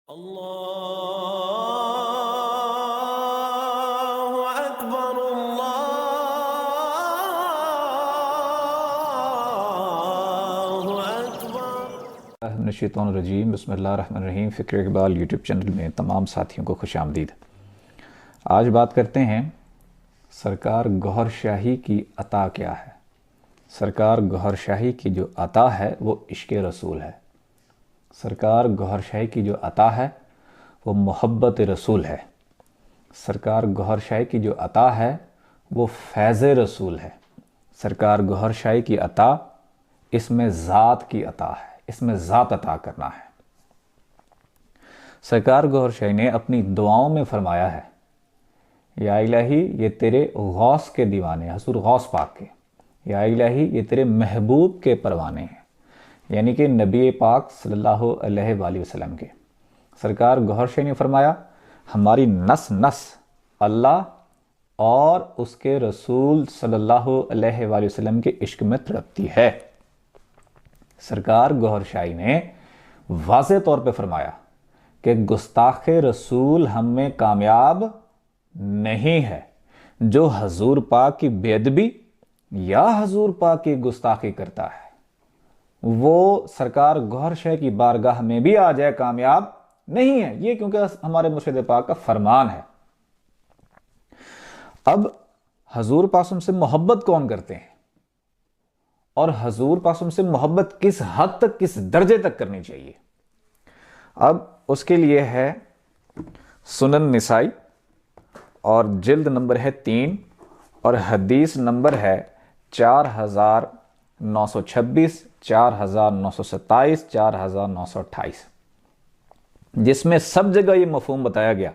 اللہ اکبر اللہ اکبر۔ من الشیطان الرجیم، بسم اللہ الرحمن الرحیم۔ فکر اقبال یوٹیوب چینل میں تمام ساتھیوں کو خوش آمدید۔ آج بات کرتے ہیں سرکار گوہر شاہی کی عطا کیا ہے۔ سرکار گوہر شاہی کی جو عطا ہے وہ عشق رسول ہے۔ سرکار گوہر شاہی کی جو عطا ہے وہ محبت رسول ہے۔ سرکار گوہر شاہی کی جو عطا ہے وہ فیض رسول ہے۔ سرکار گوہر شاہی کی عطا اس میں ذات کی عطا ہے، اس میں ذات عطا کرنا ہے۔ سرکار گوہر شاہی نے اپنی دعاؤں میں فرمایا ہے، یا الہی یہ تیرے غوث کے دیوانے، حضور غوث پاک کے، یا الہی یہ تیرے محبوب کے پروانے ہیں، یعنی کہ نبی پاک صلی اللہ علیہ وآلہ وسلم کے۔ سرکار گوہر شاہی نے فرمایا ہماری نس نس اللہ اور اس کے رسول صلی اللہ علیہ وآلہ وسلم کے عشق میں تڑپتی ہے۔ سرکار گوہر شاہی نے واضح طور پہ فرمایا کہ گستاخ رسول ہم میں کامیاب نہیں ہے۔ جو حضور پاک کی بے ادبی یا حضور پاک کی گستاخی کرتا ہے وہ سرکار گوہر شاہی کی بارگاہ میں بھی آ جائے کامیاب نہیں ہے، یہ کیونکہ ہمارے مرشد پاک کا فرمان ہے۔ اب حضور پاک سے محبت کون کرتے ہیں اور حضور پاک سے محبت کس حد تک، کس درجے تک کرنی چاہیے؟ اب اس کے لیے ہے سنن نسائی اور جلد نمبر ہے 3 اور حدیث نمبر ہے 4926، 4927، 4928، جس میں سب جگہ یہ مفہوم بتایا گیا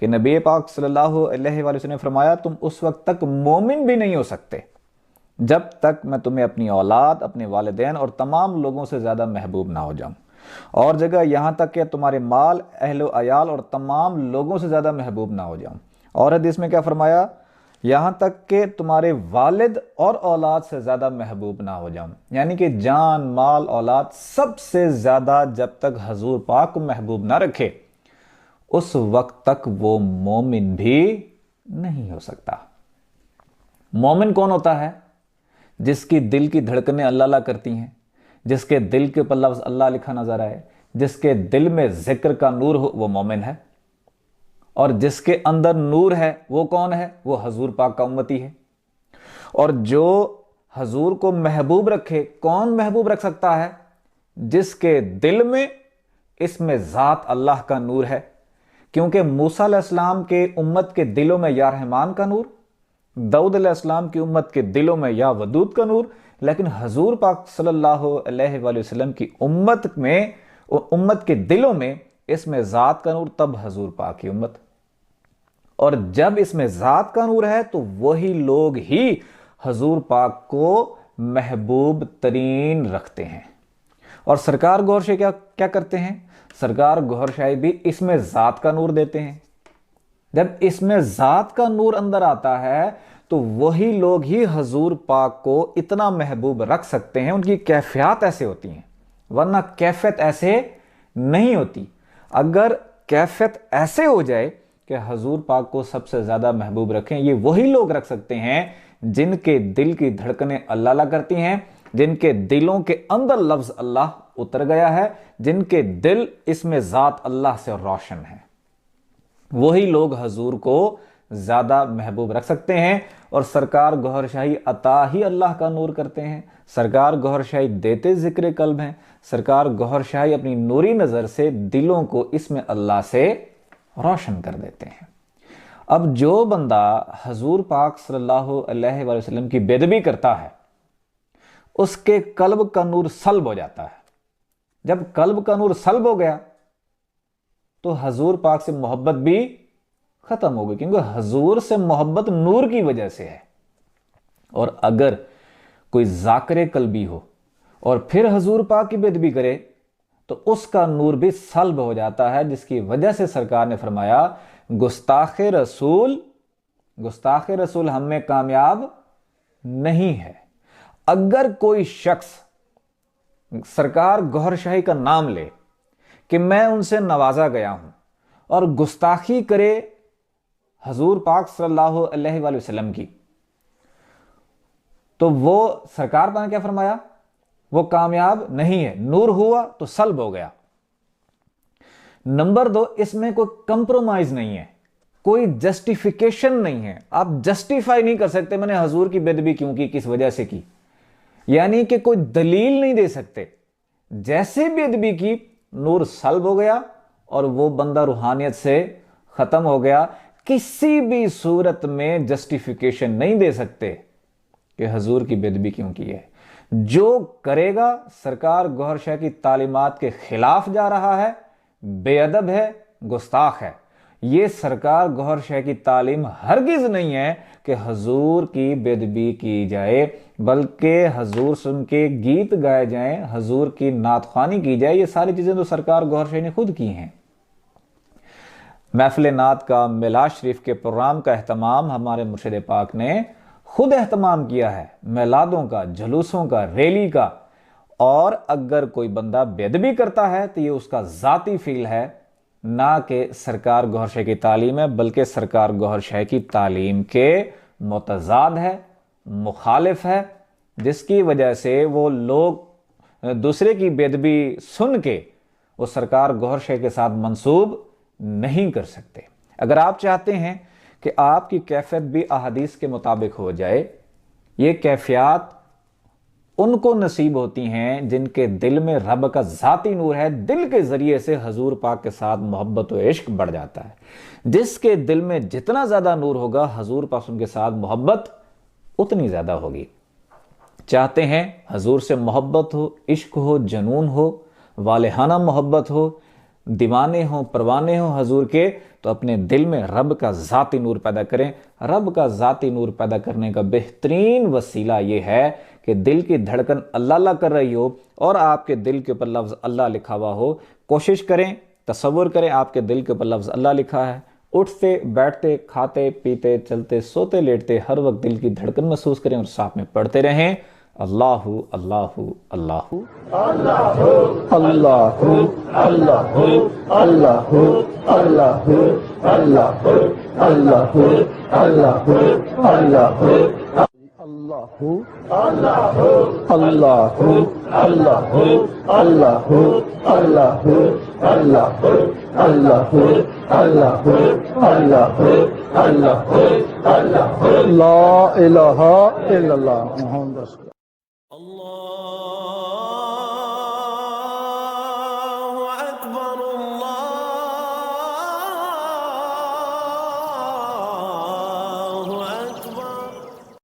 کہ نبی پاک صلی اللہ علیہ وآلہ وسلم نے فرمایا تم اس وقت تک مومن بھی نہیں ہو سکتے جب تک میں تمہیں اپنی اولاد، اپنے والدین اور تمام لوگوں سے زیادہ محبوب نہ ہو جاؤں، اور جگہ یہاں تک کہ تمہارے مال، اہل و عیال اور تمام لوگوں سے زیادہ محبوب نہ ہو جاؤں، اور حدیث میں کیا فرمایا، یہاں تک کہ تمہارے والد اور اولاد سے زیادہ محبوب نہ ہو جاؤں، یعنی کہ جان، مال، اولاد سب سے زیادہ جب تک حضور پاک کو محبوب نہ رکھے اس وقت تک وہ مومن بھی نہیں ہو سکتا۔ مومن کون ہوتا ہے؟ جس کی دل کی دھڑکنیں اللہ اللہ کرتی ہیں، جس کے دل کے اوپر لفظ اللہ لکھا نظر آئے، جس کے دل میں ذکر کا نور ہو، وہ مومن ہے۔ اور جس کے اندر نور ہے وہ کون ہے؟ وہ حضور پاک کا امتی ہے۔ اور جو حضور کو محبوب رکھے، کون محبوب رکھ سکتا ہے؟ جس کے دل میں اس میں ذات اللہ کا نور ہے، کیونکہ موسیٰ علیہ السلام کے امت کے دلوں میں یا رحمان کا نور، داؤد علیہ السلام کی امت کے دلوں میں یا ودود کا نور، لیکن حضور پاک صلی اللہ علیہ وآلہ وسلم کی امت کے دلوں میں اس میں ذات کا نور، تب حضور پاک کی امت۔ اور جب اس میں ذات کا نور ہے تو وہی لوگ ہی حضور پاک کو محبوب ترین رکھتے ہیں۔ اور سرکار گوہر شاہی کیا کرتے ہیں؟ سرکار گوہر شاہی بھی اس میں ذات کا نور دیتے ہیں۔ جب اس میں ذات کا نور اندر آتا ہے تو وہی لوگ ہی حضور پاک کو اتنا محبوب رکھ سکتے ہیں، ان کی کیفیات ایسے ہوتی ہیں، ورنہ کیفیت ایسے نہیں ہوتی۔ اگر کیفیت ایسے ہو جائے کہ حضور پاک کو سب سے زیادہ محبوب رکھیں، یہ وہی لوگ رکھ سکتے ہیں جن کے دل کی دھڑکنیں اللہ اللہ کرتی ہیں، جن کے دلوں کے اندر لفظ اللہ اتر گیا ہے، جن کے دل اس میں ذات اللہ سے روشن ہے، وہی لوگ حضور کو زیادہ محبوب رکھ سکتے ہیں۔ اور سرکار گوہر شاہی عطا ہی اللہ کا نور کرتے ہیں، سرکار گوہر شاہی دیتے ذکر قلب ہیں، سرکار گوہر شاہی اپنی نوری نظر سے دلوں کو اس میں اللہ سے روشن کر دیتے ہیں۔ اب جو بندہ حضور پاک صلی اللہ علیہ وآلہ وسلم کی بے ادبی کرتا ہے اس کے قلب کا نور سلب ہو جاتا ہے۔ جب قلب کا نور سلب ہو گیا تو حضور پاک سے محبت بھی ختم ہو گئی، کیونکہ حضور سے محبت نور کی وجہ سے ہے۔ اور اگر کوئی ذاکر قلبی ہو اور پھر حضور پاک کی بے ادبی کرے تو اس کا نور بھی سلب ہو جاتا ہے، جس کی وجہ سے سرکار نے فرمایا گستاخ رسول ہم میں کامیاب نہیں ہے۔ اگر کوئی شخص سرکار گوہر شاہی کا نام لے کہ میں ان سے نوازا گیا ہوں اور گستاخی کرے حضور پاک صلی اللہ علیہ وآلہ وسلم کی، تو وہ سرکار نے کیا فرمایا؟ وہ کامیاب نہیں ہے، نور ہوا تو سلب ہو گیا۔ نمبر 2، اس میں کوئی کمپرومائز نہیں ہے، کوئی جسٹیفیکیشن نہیں ہے، آپ جسٹیفائی نہیں کر سکتے میں نے حضور کی بے ادبی کیوں کی، کس وجہ سے کی، یعنی کہ کوئی دلیل نہیں دے سکتے۔ جیسے بے ادبی کی، نور سلب ہو گیا اور وہ بندہ روحانیت سے ختم ہو گیا۔ کسی بھی صورت میں جسٹیفیکیشن نہیں دے سکتے کہ حضور کی بے ادبی کیوں کی ہے۔ جو کرے گا سرکار گوہر شاہ کی تعلیمات کے خلاف جا رہا ہے، بے ادب ہے، گستاخ ہے۔ یہ سرکار گوہر شاہ کی تعلیم ہرگز نہیں ہے کہ حضور کی بے ادبی کی جائے، بلکہ حضور سن کے گیت گائے جائیں، حضور کی نعت خوانی کی جائے۔ یہ ساری چیزیں تو سرکار گوہر شاہ نے خود کی ہیں۔ محفل نعت کا، میلاد شریف کے پروگرام کا اہتمام ہمارے مرشد پاک نے خود اہتمام کیا ہے، میلادوں کا، جلوسوں کا، ریلی کا۔ اور اگر کوئی بندہ بے ادبی کرتا ہے تو یہ اس کا ذاتی فیل ہے، نہ کہ سرکار گوہر شاہ کی تعلیم ہے، بلکہ سرکار گوہر شاہ کی تعلیم کے متضاد ہے، مخالف ہے، جس کی وجہ سے وہ لوگ دوسرے کی بے ادبی سن کے وہ سرکار گوہر شاہ کے ساتھ منسوب نہیں کر سکتے۔ اگر آپ چاہتے ہیں کہ آپ کی کیفیت بھی احادیث کے مطابق ہو جائے، یہ کیفیات ان کو نصیب ہوتی ہیں جن کے دل میں رب کا ذاتی نور ہے، دل کے ذریعے سے حضور پاک کے ساتھ محبت و عشق بڑھ جاتا ہے۔ جس کے دل میں جتنا زیادہ نور ہوگا، حضور پاک ان کے ساتھ محبت اتنی زیادہ ہوگی۔ چاہتے ہیں حضور سے محبت ہو، عشق ہو، جنون ہو، والہانہ محبت ہو، دیوانے ہوں، پروانے ہوں حضور کے، تو اپنے دل میں رب کا ذاتی نور پیدا کریں۔ رب کا ذاتی نور پیدا کرنے کا بہترین وسیلہ یہ ہے کہ دل کی دھڑکن اللہ اللہ کر رہی ہو اور آپ کے دل کے اوپر لفظ اللہ لکھا ہوا ہو۔ کوشش کریں، تصور کریں آپ کے دل کے اوپر لفظ اللہ لکھا ہے، اٹھتے بیٹھتے کھاتے پیتے چلتے سوتے لیٹتے ہر وقت دل کی دھڑکن محسوس کریں اور ساتھ میں پڑھتے رہیں، اللہ اللہ اللہ اللہ اللہ اللہ اللہ اللہ اللہ اللہ اللہ اللہ لا الہ الا اللہ محمد رسول اللہ۔ اللہ